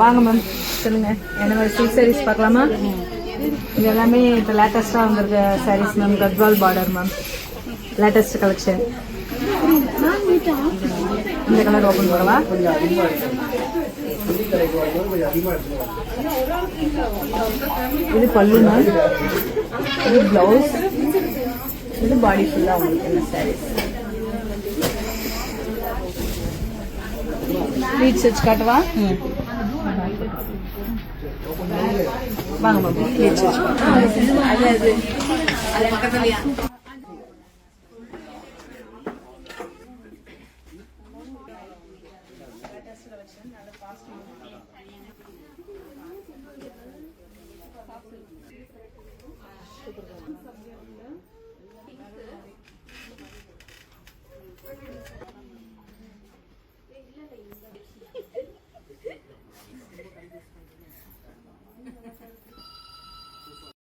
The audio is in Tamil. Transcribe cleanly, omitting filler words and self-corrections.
வாங்க மேம், சொல்லுங்க என்ன மாதிரி சில்க் சாரீஸ் பார்க்கலாமா? இது எல்லாமே இப்போ லேட்டஸ்டாக வந்திருக்க saris ma'am. Gadwal border ma'am, latest collection. இந்த கலர் ஓப்பன் பண்ணவா? இது பல்லு மேம், இது பிளவுஸ், இது பாடி ஃபுல்லாக உங்களுக்கு என்ன சாரீஸ். ப்ளீட்ஸ் வச்சு காட்டுவா? வாங்க மேம், ப்ளீட்ஸ் வச்சு பக்கத்துலயா?